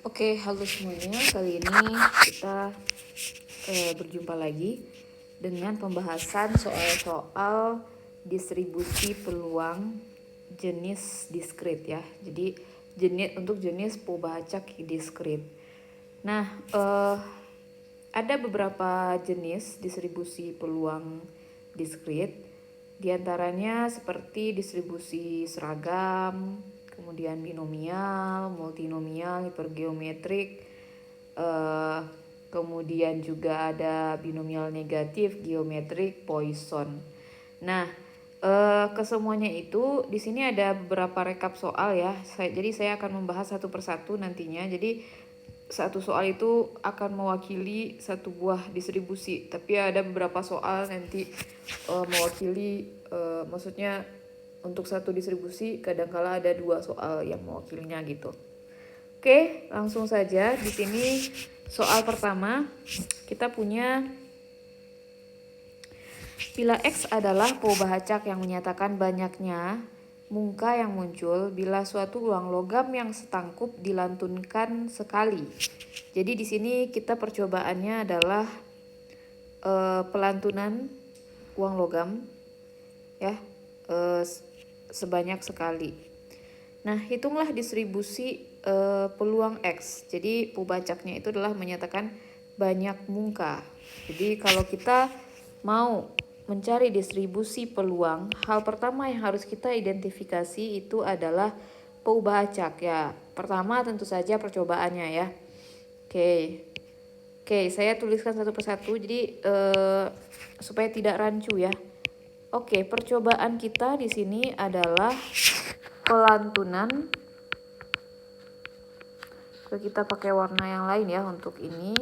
Oke, halo semuanya. Kali ini kita berjumpa lagi dengan pembahasan soal-soal distribusi peluang jenis diskrit ya. Jadi jenis perubahan acak diskrit. Nah, ada beberapa jenis distribusi peluang diskrit. Di antaranya seperti distribusi seragam, kemudian binomial, multinomial, hipergeometrik, kemudian juga ada binomial negatif, geometrik, Poisson. Nah, kesemuanya itu di sini ada beberapa rekap soal ya. Jadi saya akan membahas satu persatu nantinya. Jadi satu soal itu akan mewakili satu buah distribusi, tapi ada beberapa soal nanti mewakili, maksudnya untuk satu distribusi kadangkala ada dua soal yang mewakilinya gitu. Oke, langsung saja. Di sini soal pertama kita punya bila X adalah perubahan acak yang menyatakan banyaknya mungka yang muncul bila suatu uang logam yang setangkup dilantunkan sekali. Jadi di sini kita percobaannya adalah pelantunan uang logam ya, sebanyak sekali. Nah, hitunglah distribusi peluang X. Jadi pubacaknya itu adalah menyatakan banyak mungka. Jadi kalau kita mau mencari distribusi peluang, hal pertama yang harus kita identifikasi itu adalah perubahan acak ya. Pertama tentu saja percobaannya ya. Oke, saya tuliskan satu persatu jadi supaya tidak rancu ya. Oke, percobaan kita di sini adalah pelantunan. Kita pakai warna yang lain ya untuk ini.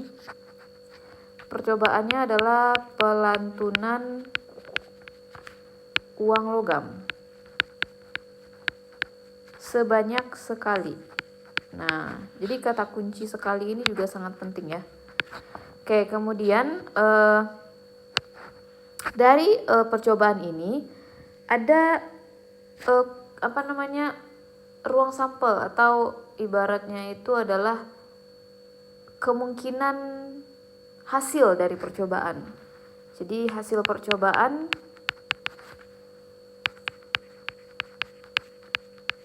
Percobaannya adalah pelantunan uang logam sebanyak sekali. Nah, jadi kata kunci sekali ini juga sangat penting ya. Oke, kemudian dari percobaan ini ada ruang sampel atau ibaratnya itu adalah kemungkinan hasil dari percobaan. Jadi hasil percobaan,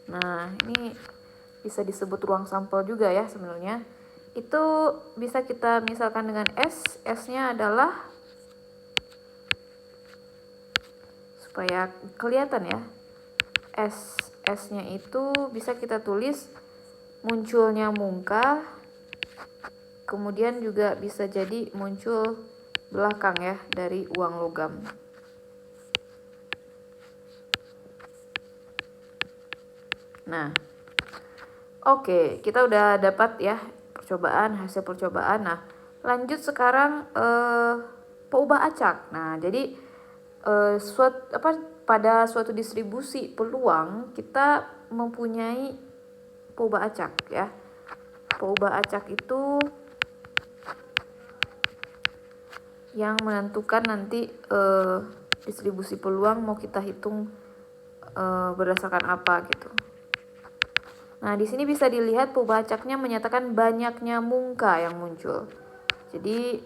nah ini bisa disebut ruang sampel juga ya sebenarnya. Itu bisa kita misalkan dengan S-nya adalah, supaya kelihatan ya, S-nya itu bisa kita tulis munculnya mungka, kemudian juga bisa jadi muncul belakang ya dari uang logam. Nah, oke, kita udah dapat ya hasil percobaan. Nah, lanjut sekarang perubahan acak. Nah, jadi pada suatu distribusi peluang kita mempunyai perubahan acak ya. Perubahan acak itu yang menentukan nanti distribusi peluang mau kita hitung berdasarkan apa gitu. Nah, di sini bisa dilihat perubahan acaknya menyatakan banyaknya mungka yang muncul. Jadi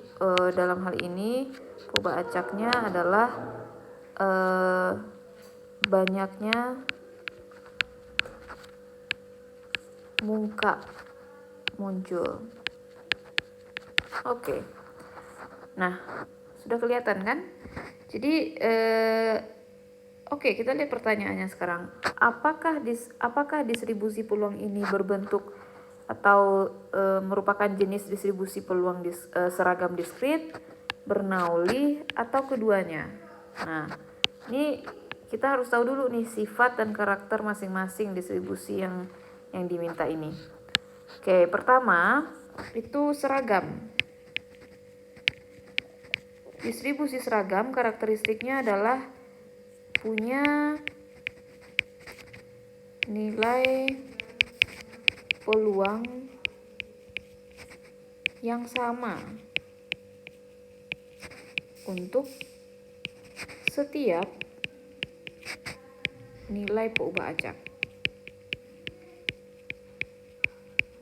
dalam hal ini perubahan acaknya adalah banyaknya mungka muncul. Oke. Nah, sudah kelihatan kan? Jadi oke, kita lihat pertanyaannya sekarang. Apakah distribusi peluang ini berbentuk atau merupakan jenis distribusi peluang seragam diskrit, bernauli, atau keduanya? Nah, ini kita harus tahu dulu nih sifat dan karakter masing-masing distribusi yang diminta ini. Oke, pertama itu seragam. Distribusi seragam karakteristiknya adalah punya nilai peluang yang sama untuk setiap nilai perubahan acak.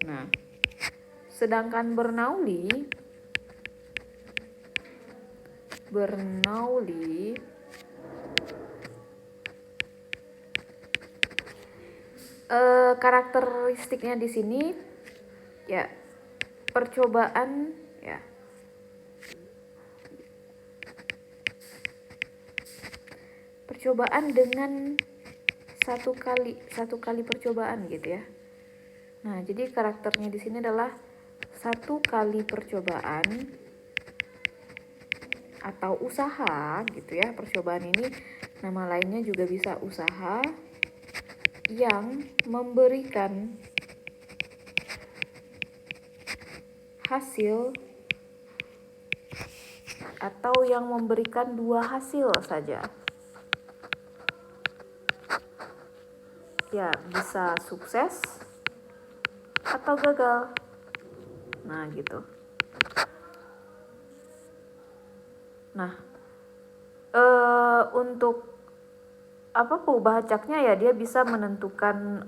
Nah, Sedangkan Bernoulli karakteristiknya di sini ya percobaan ya. Percobaan dengan satu kali percobaan gitu ya. Nah, jadi karakternya di sini adalah satu kali percobaan atau usaha gitu ya. Percobaan ini nama lainnya juga bisa usaha yang memberikan hasil atau yang memberikan dua hasil saja. Ya, bisa sukses atau gagal. Nah, gitu. Nah, untuk Pubahacaknya ya dia bisa menentukan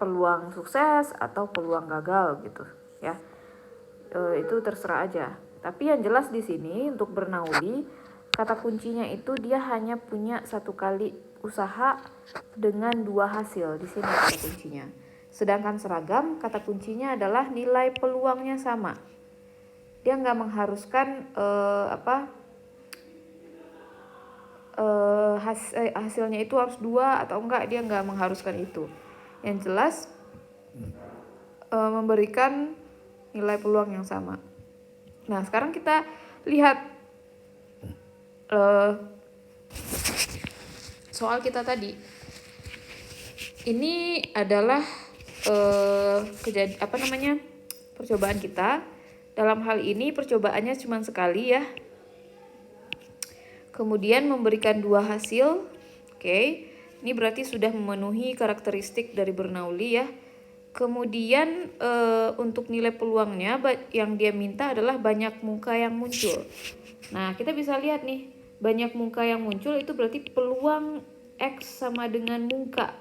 peluang sukses atau peluang gagal gitu ya. Itu terserah aja. Tapi yang jelas di sini untuk Bernoulli kata kuncinya itu dia hanya punya satu kali usaha dengan dua hasil. Di sini kata kuncinya. Sedangkan seragam kata kuncinya adalah nilai peluangnya sama. Dia nggak mengharuskan hasilnya itu harus 2 atau enggak, dia nggak mengharuskan itu. Yang jelas memberikan nilai peluang yang sama. Nah, sekarang kita lihat soal kita tadi. Ini adalah percobaan kita. Dalam hal ini percobaannya cuma sekali ya. Kemudian memberikan dua hasil. Oke. Ini berarti sudah memenuhi karakteristik dari Bernoulli ya. Kemudian untuk nilai peluangnya yang dia minta adalah banyak muka yang muncul. Nah, kita bisa lihat nih, banyak muka yang muncul itu berarti peluang X sama dengan muka.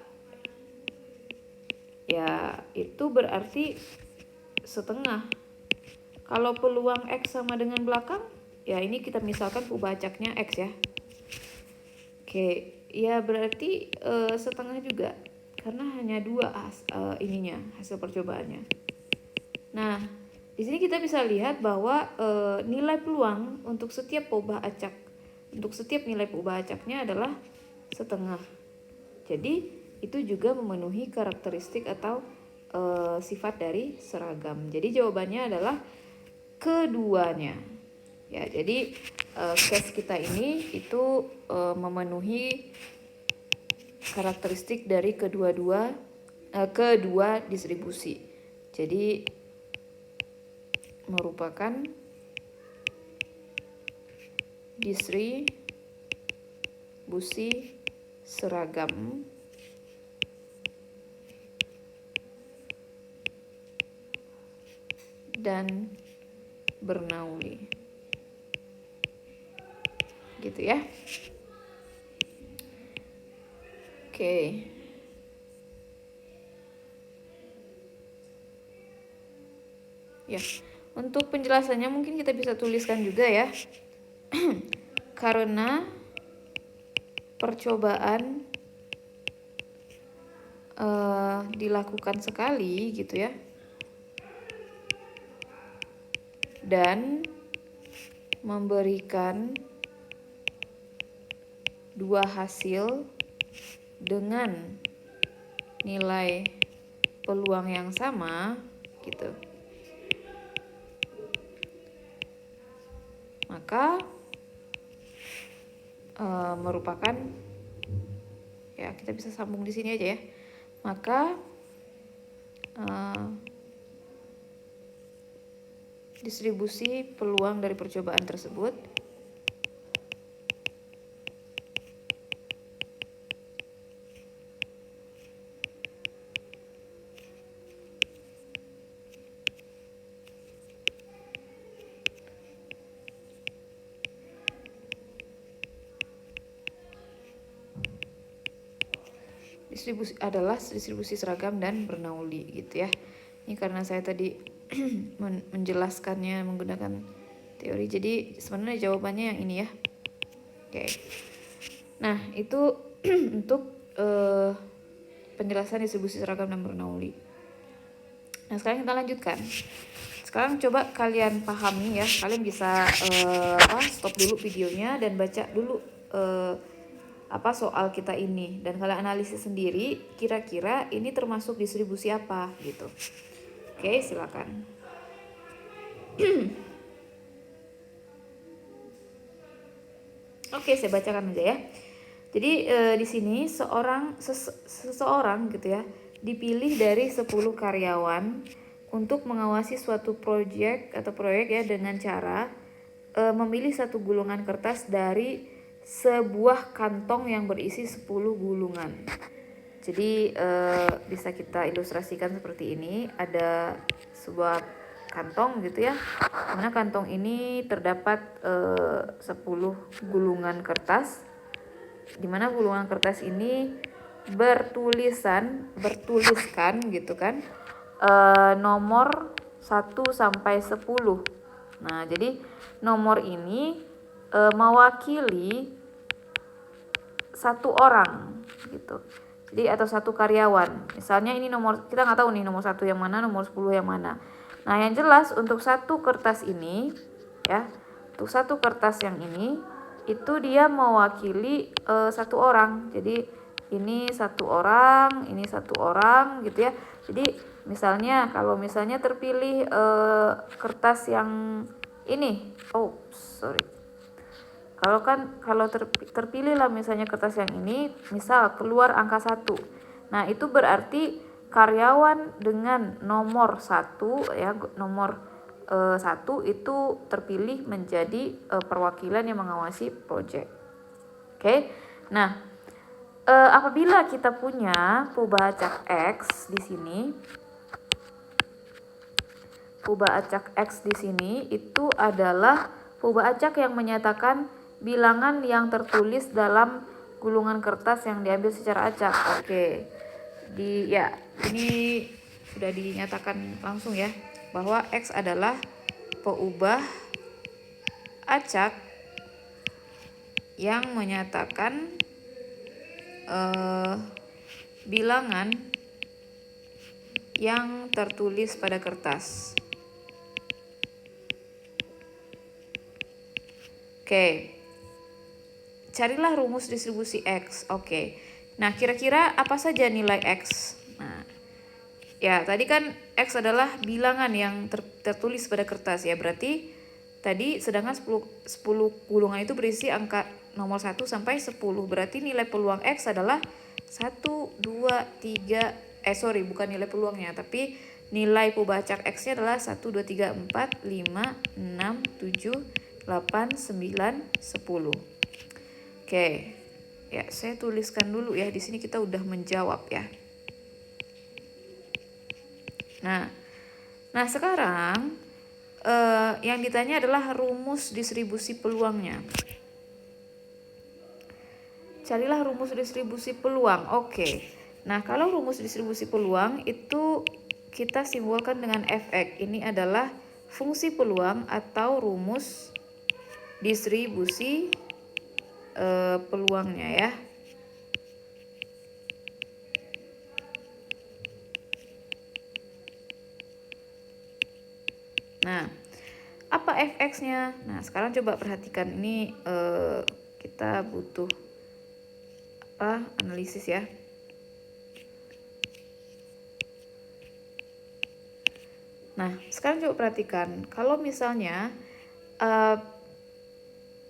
Ya, itu berarti setengah. Kalau peluang X sama dengan belakang, ya ini kita misalkan Pubahacaknya X ya. Oke, ya berarti setengah juga. Karena hanya 2 hasil percobaannya. Nah, di sini kita bisa lihat bahwa nilai peluang untuk setiap nilai Pubahacaknya adalah setengah. Jadi itu juga memenuhi karakteristik atau sifat dari seragam. Jadi jawabannya adalah keduanya. Ya, jadi case kita ini itu memenuhi karakteristik dari kedua distribusi. Jadi merupakan distribusi seragam dan Bernoulli. Gitu ya. Oke. Ya, untuk penjelasannya mungkin kita bisa tuliskan juga ya. Karena percobaan dilakukan sekali gitu ya. Dan memberikan dua hasil dengan nilai peluang yang sama gitu. Maka merupakan, ya kita bisa sambung di sini aja ya. Maka distribusi peluang dari percobaan tersebut distribusi seragam dan Bernoulli gitu ya. Ini karena saya tadi menjelaskannya menggunakan teori, jadi sebenarnya jawabannya yang ini ya. Oke. Nah, itu untuk penjelasan distribusi seragam dan Bernoulli. Nah, sekarang kita lanjutkan. Sekarang coba kalian pahami ya, kalian bisa stop dulu videonya dan baca dulu soal kita ini, dan kalian analisis sendiri kira-kira ini termasuk distribusi apa gitu. Oke, silakan. Oke, saya bacakan aja ya. Jadi di sini seseorang gitu ya dipilih dari 10 karyawan untuk mengawasi suatu proyek ya dengan cara memilih satu gulungan kertas dari sebuah kantong yang berisi 10 gulungan. Jadi bisa kita ilustrasikan seperti ini. Ada sebuah kantong gitu ya, mana kantong ini terdapat 10 gulungan kertas, dimana gulungan kertas ini bertuliskan gitu kan nomor 1 sampai 10. Nah, jadi nomor ini mewakili satu orang gitu. Jadi atau satu karyawan. Misalnya ini nomor, kita nggak tahu nih nomor 1 yang mana, nomor 10 yang mana. Nah, yang jelas untuk satu kertas ini ya, untuk satu kertas yang ini itu dia mewakili satu orang. Jadi ini satu orang, ini satu orang gitu ya. Jadi misalnya kalau misalnya terpilih kertas yang ini, kalau terpilih lah misalnya kertas yang ini, misal keluar angka 1. Nah, itu berarti karyawan dengan nomor 1 ya, nomor 1 itu terpilih menjadi perwakilan yang mengawasi proyek. Oke. Nah, apabila kita punya perubahan acak X di sini, perubahan acak X di sini itu adalah perubahan acak yang menyatakan bilangan yang tertulis dalam gulungan kertas yang diambil secara acak. Oke. Ini sudah dinyatakan langsung ya bahwa X adalah peubah acak yang menyatakan bilangan yang tertulis pada kertas. Oke. Carilah rumus distribusi X. Oke. Nah, kira-kira apa saja nilai X? Nah, ya tadi kan X adalah bilangan yang tertulis pada kertas ya. Berarti tadi sedangkan 10 gulungan itu berisi angka nomor 1 sampai 10. Berarti nilai peluang X adalah 1, 2, 3. Bukan nilai peluangnya, tapi nilai perubahan acak X-nya adalah 1, 2, 3, 4, 5, 6, 7, 8, 9, 10. Oke, ya saya tuliskan dulu ya. Di sini kita udah menjawab ya. Nah sekarang yang ditanya adalah rumus distribusi peluangnya. Carilah rumus distribusi peluang. Oke. Nah, kalau rumus distribusi peluang itu kita simbolkan dengan Fx. Ini adalah fungsi peluang atau rumus distribusi peluangnya ya. Nah, apa Fx-nya? Nah, sekarang coba perhatikan ini kita butuh analisis ya. Nah, sekarang coba perhatikan kalau misalnya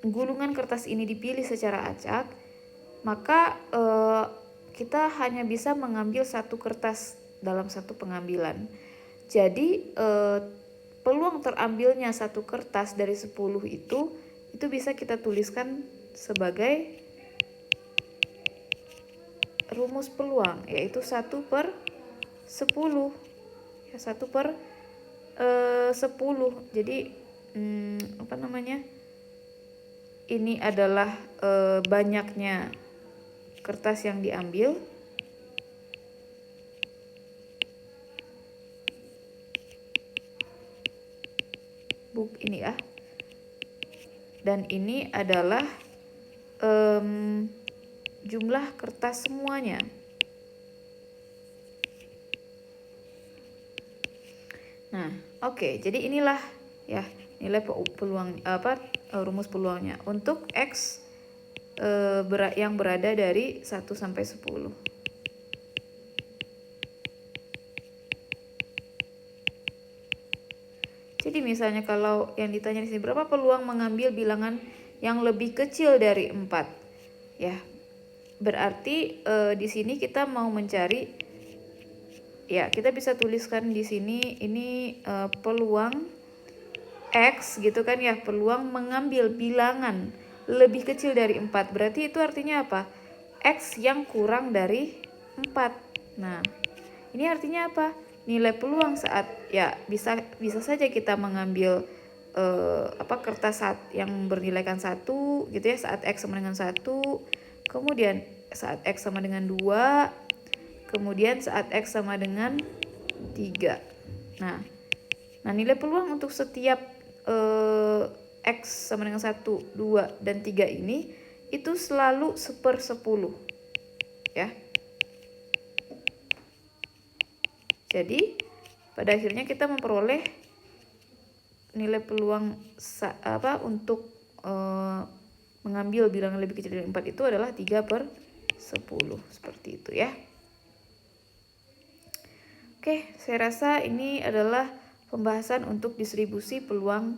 gulungan kertas ini dipilih secara acak, maka kita hanya bisa mengambil satu kertas dalam satu pengambilan. Jadi peluang terambilnya satu kertas dari 10 itu bisa kita tuliskan sebagai rumus peluang, yaitu 1/10 ya, 1/10. Jadi ini adalah banyaknya kertas yang diambil book ini ya. Dan ini adalah jumlah kertas semuanya. Nah, oke, jadi inilah ya nilai peluang rumus peluangnya untuk X yang berada dari 1 sampai 10. Jadi misalnya kalau yang ditanya di sini, berapa peluang mengambil bilangan yang lebih kecil dari 4? Ya, berarti di sini kita mau mencari, ya kita bisa tuliskan di sini ini peluang X gitu kan ya, peluang mengambil bilangan lebih kecil dari 4. Berarti itu artinya apa? X yang kurang dari 4. Nah, ini artinya apa? Nilai peluang saat ya bisa saja kita mengambil kertas yang bernilaikan 1 gitu ya, saat X sama dengan 1, kemudian saat X sama dengan 2, kemudian saat X sama dengan 3. Nah, nilai peluang untuk setiap X sama dengan 1, 2, dan 3 ini itu selalu 1/10 ya. Jadi pada akhirnya kita memperoleh nilai peluang untuk mengambil bilangan lebih kecil dari 4 itu adalah 3/10 seperti itu ya. Oke, saya rasa ini adalah pembahasan untuk distribusi peluang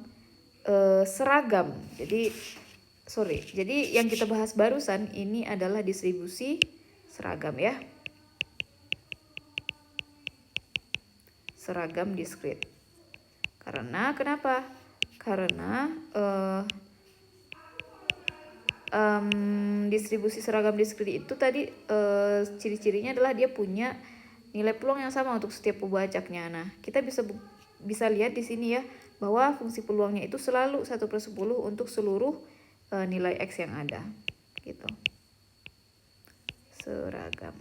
seragam. Jadi yang kita bahas barusan ini adalah distribusi seragam ya. Seragam diskrit. Kenapa? Karena distribusi seragam diskrit itu tadi ciri-cirinya adalah dia punya nilai peluang yang sama untuk setiap pembacaknya. Nah, kita bisa lihat di sini ya bahwa fungsi peluangnya itu selalu 1/10 untuk seluruh nilai X yang ada gitu. Seragam.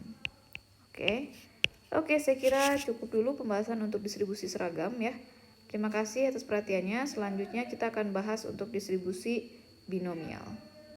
Oke, saya kira cukup dulu pembahasan untuk distribusi seragam ya. Terima kasih atas perhatiannya. Selanjutnya kita akan bahas untuk distribusi binomial.